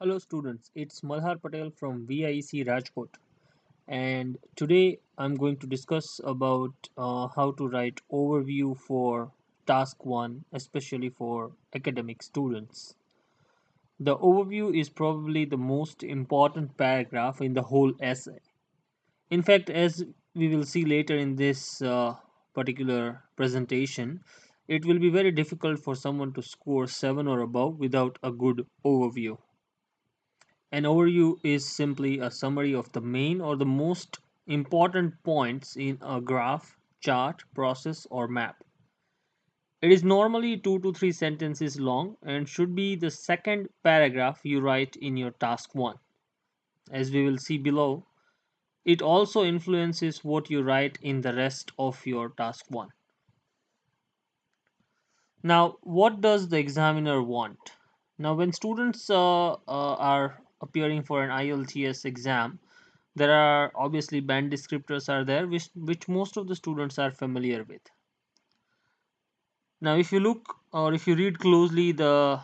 Hello students, it's Malhar Patel from VIEC Rajkot, and today I'm going to discuss about how to write overview for task 1, especially for academic students. The overview is probably the most important paragraph in the whole essay. In fact, as we will see later in this particular presentation, it will be very difficult for someone to score 7 or above without a good overview. An overview is simply a summary of the main or the most important points in a graph, chart, process, or map. It is normally 2 to 3 sentences long and should be the second paragraph you write in your task 1. As we will see below, it also influences what you write in the rest of your task 1. Now, what does the examiner want? Now, when students are appearing for an IELTS exam, there are obviously band descriptors are there which most of the students are familiar with. Now if you look or if you read closely the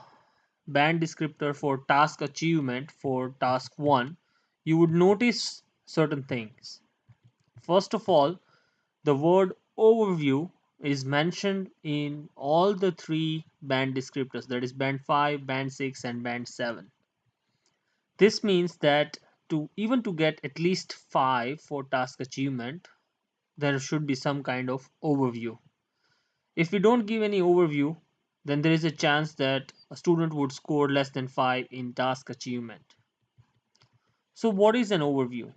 band descriptor for task achievement for task 1, you would notice certain things. First of all, the word overview is mentioned in all the three band descriptors, that is band 5, band 6 and band 7. This means that to get at least 5 for task achievement, there should be some kind of overview. If we don't give any overview, then there is a chance that a student would score less than 5 in task achievement. So what is an overview?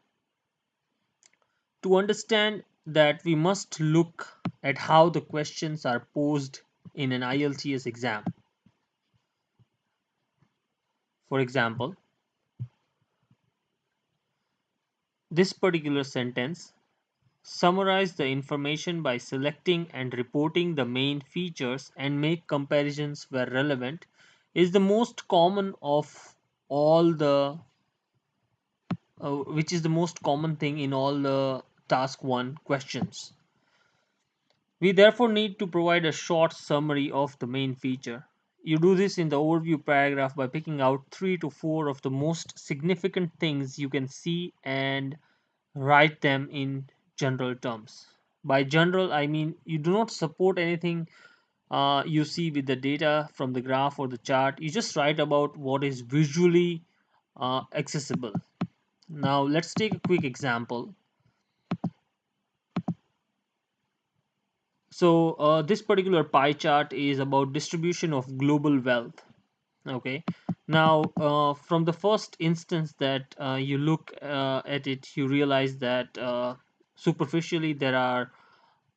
To understand that, we must look at how the questions are posed in an IELTS exam. For example, this particular sentence: summarize the information by selecting and reporting the main features and make comparisons where relevant, is the most common of all the which is the most common thing in all the task 1 questions. We therefore need to provide a short summary of the main feature. You do this in the overview paragraph by picking out 3 to 4 of the most significant things you can see and write them in general terms. By general, I mean you do not support anything you see with the data from the graph or the chart. You just write about what is visually accessible. Now, let's take a quick example. So, this particular pie chart is about distribution of global wealth. Okay. Now, from the first instance that you look at it, you realize that superficially there are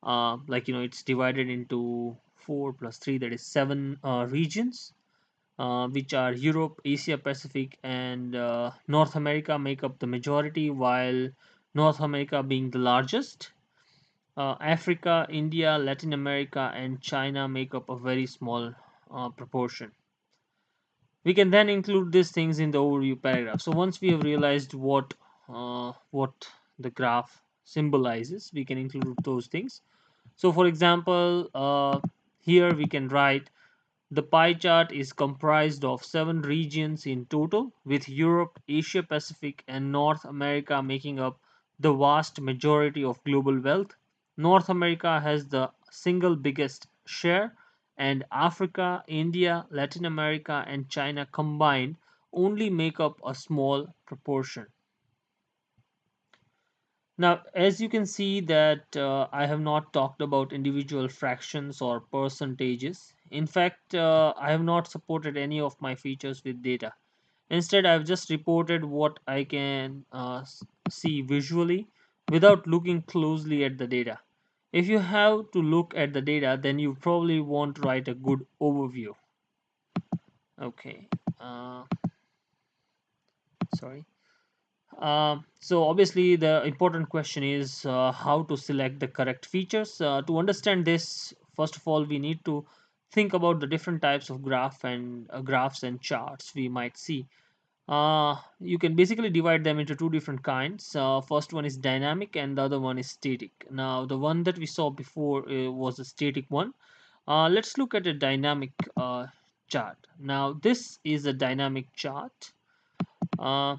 it's divided into 4 plus 3, that is 7 regions, which are Europe, Asia Pacific, and North America make up the majority, while North America being the largest. Africa, India, Latin America, and China make up a very small proportion. We can then include these things in the overview paragraph. So once we have realized what the graph symbolizes, we can include those things. So for example, here we can write: the pie chart is comprised of 7 regions in total, with Europe, Asia Pacific, and North America making up the vast majority of global wealth. North America has the single biggest share, and Africa, India, Latin America, and China combined only make up a small proportion. Now, as you can see that I have not talked about individual fractions or percentages. In fact, I have not supported any of my features with data. Instead, I've just reported what I can see visually without looking closely at the data. If you have to look at the data, then you probably won't write a good overview. Okay. Sorry. So obviously the important question is how to select the correct features. To understand this, first of all, we need to think about the different types of graphs and charts we might see. You can basically divide them into two different kinds. First one is dynamic and the other one is static. Now the one that we saw before was a static one. Let's look at a dynamic chart. Now this is a dynamic chart. Uh,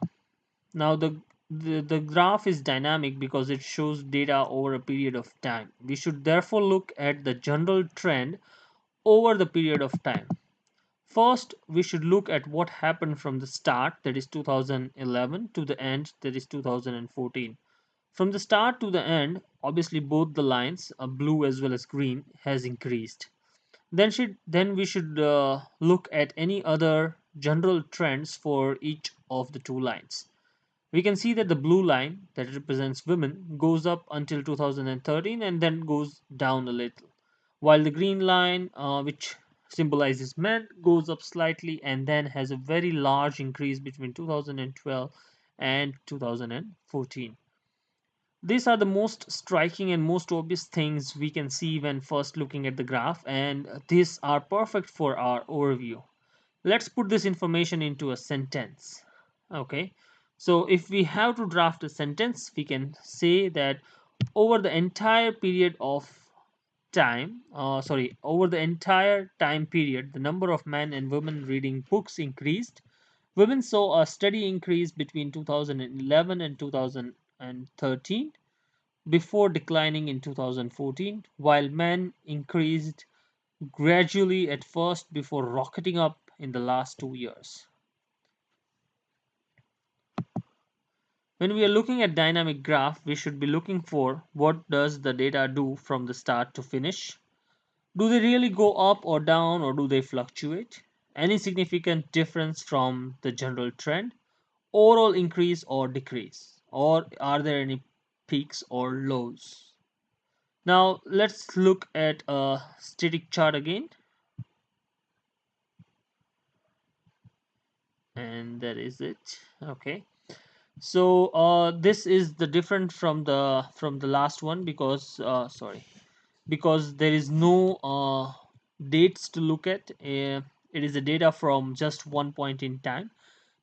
Now the graph is dynamic because it shows data over a period of time. We should therefore look at the general trend over the period of time. First, we should look at what happened from the start, that is 2011, to the end, that is 2014. From the start to the end, obviously both the lines, blue as well as green, has increased. Then we should look at any other general trends for each of the two lines. We can see that the blue line that represents women goes up until 2013 and then goes down a little, while the green line, which symbolizes men, goes up slightly and then has a very large increase between 2012 and 2014. These are the most striking and most obvious things we can see when first looking at the graph, and these are perfect for our overview. Let's put this information into a sentence. Okay, so if we have to draft a sentence, we can say that over the entire period of over the entire time period, the number of men and women reading books increased. Women saw a steady increase between 2011 and 2013 before declining in 2014, while men increased gradually at first before rocketing up in the last 2 years. When we are looking at dynamic graph, we should be looking for what does the data do from the start to finish. Do they really go up or down, or do they fluctuate? Any significant difference from the general trend? Overall increase or decrease? Or are there any peaks or lows? Now let's look at a static chart again, and that is it. Okay. So this is the different from the last one because because there is no dates to look at. It is the data from just one point in time.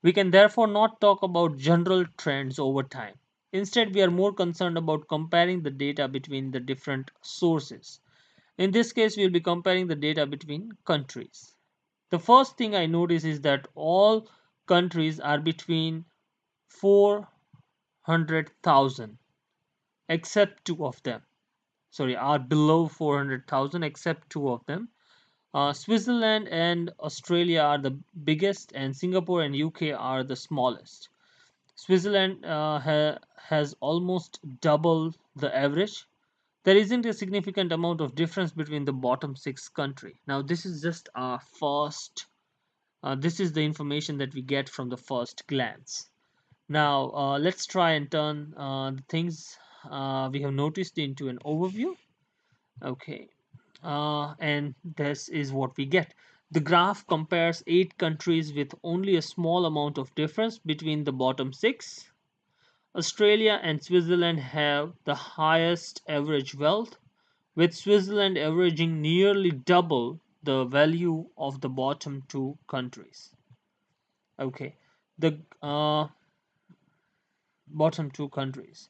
We can therefore not talk about general trends over time. Instead, we are more concerned about comparing the data between the different sources. In this case, we'll be comparing the data between countries. The first thing I notice is that all countries are between 400,000 except two of them. Sorry, are below 400,000 except two of them. Switzerland and Australia are the biggest, and Singapore and UK are the smallest. Switzerland has almost double the average. There isn't a significant amount of difference between the bottom six country. Now, this is just our first. This is the information that we get from the first glance. Now, let's try and turn the things we have noticed into an overview. Okay, and this is what we get. The graph compares 8 countries with only a small amount of difference between the bottom six. Australia and Switzerland have the highest average wealth, with Switzerland averaging nearly double the value of the bottom two countries. Okay, the bottom two countries.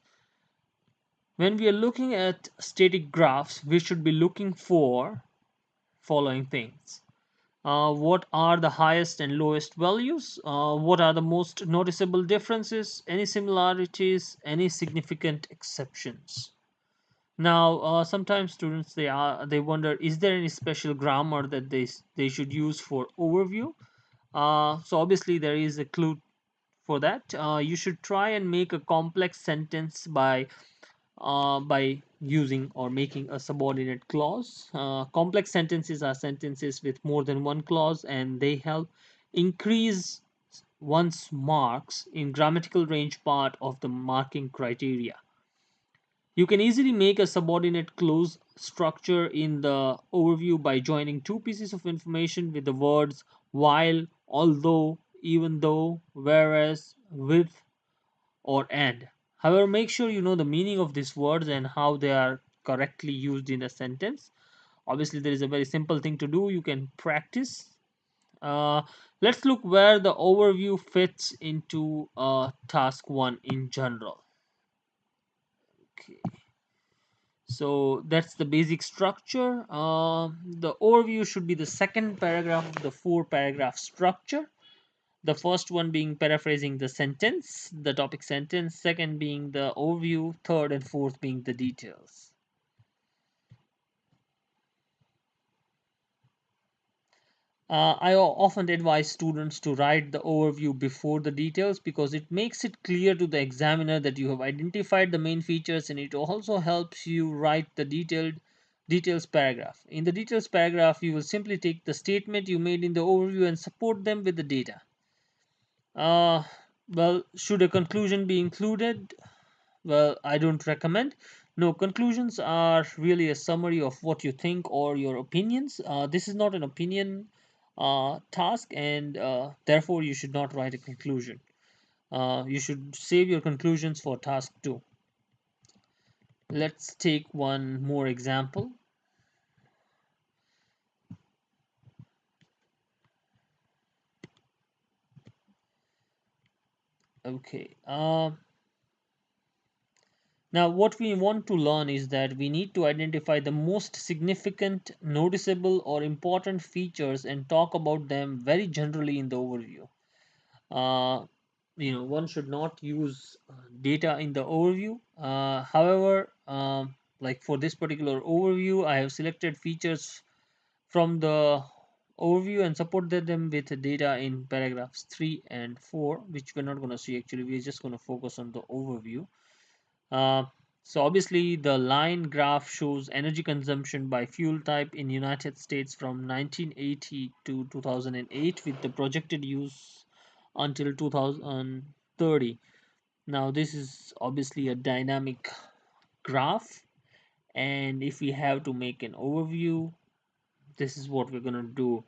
When we are looking at static graphs, we should be looking for following things. What are the highest and lowest values? What are the most noticeable differences? Any similarities? Any significant exceptions? Now, sometimes students they wonder, is there any special grammar that they should use for overview? So obviously there is a clue for that. You should try and make a complex sentence by using or making a subordinate clause. Complex sentences are sentences with more than one clause, and they help increase one's marks in grammatical range part of the marking criteria. You can easily make a subordinate clause structure in the overview by joining two pieces of information with the words while, although, even though, whereas, with, or and. However, make sure you know the meaning of these words and how they are correctly used in a sentence. Obviously, there is a very simple thing to do. You can practice. Uh, let's look where the overview fits into task one in general. Okay. So that's the basic structure. The overview should be the second paragraph of the four paragraph structure. The first one being paraphrasing the sentence, the topic sentence, second being the overview, third and fourth being the details. Often advise students to write the overview before the details because it makes it clear to the examiner that you have identified the main features, and it also helps you write the details paragraph. In the details paragraph, you will simply take the statement you made in the overview and support them with the data. Uh, well, should a conclusion be included? Well, I don't recommend. No, conclusions are really a summary of what you think or your opinions. This is not an opinion task, and therefore you should not write a conclusion. You should save your conclusions for task 2. Let's take one more example. Okay. Now, what we want to learn is that we need to identify the most significant, noticeable, or important features and talk about them very generally in the overview. Uh, one should not use data in the overview. However, like for this particular overview, I have selected features from the overview and supported them with data in paragraphs 3 and 4, which we're not going to see. Actually, we're just going to focus on the overview. uh, so obviously the line graph shows energy consumption by fuel type in United States from 1980 to 2008 with the projected use until 2030. Now this is obviously a dynamic graph, and if we have to make an overview, this is what we're gonna do.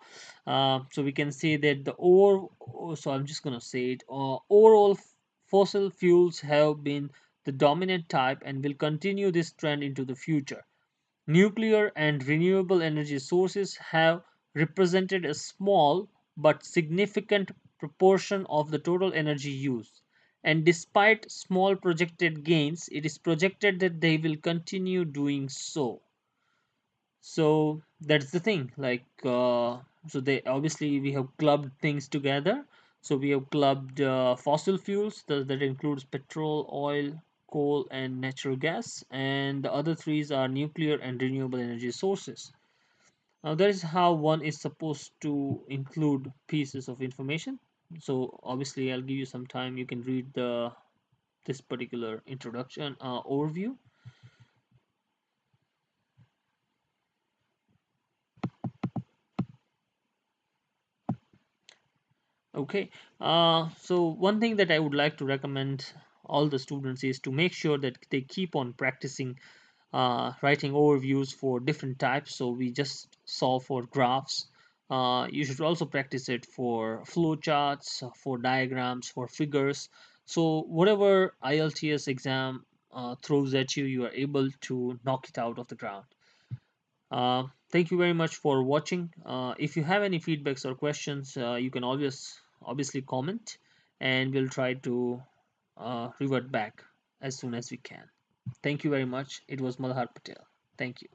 So we can say that so I'm just gonna say it. Overall, fossil fuels have been the dominant type and will continue this trend into the future. Nuclear and renewable energy sources have represented a small but significant proportion of the total energy use. And despite small projected gains, it is projected that they will continue doing so. So that's the thing, like so they obviously we have clubbed things together. So we have clubbed fossil fuels, that includes petrol, oil, coal and natural gas, and the other threes are nuclear and renewable energy sources. Now that is how one is supposed to include pieces of information. So obviously I'll give you some time, you can read the this particular introduction overview. Okay, so one thing that I would like to recommend all the students is to make sure that they keep on practicing writing overviews for different types. So we just saw for graphs. You should also practice it for flow charts, for diagrams, for figures. So whatever IELTS exam throws at you, you are able to knock it out of the ground. Thank you very much for watching. If you have any feedbacks or questions, you can always obviously comment, and we'll try to revert back as soon as we can. Thank you very much. It was Malhar Patel. Thank you.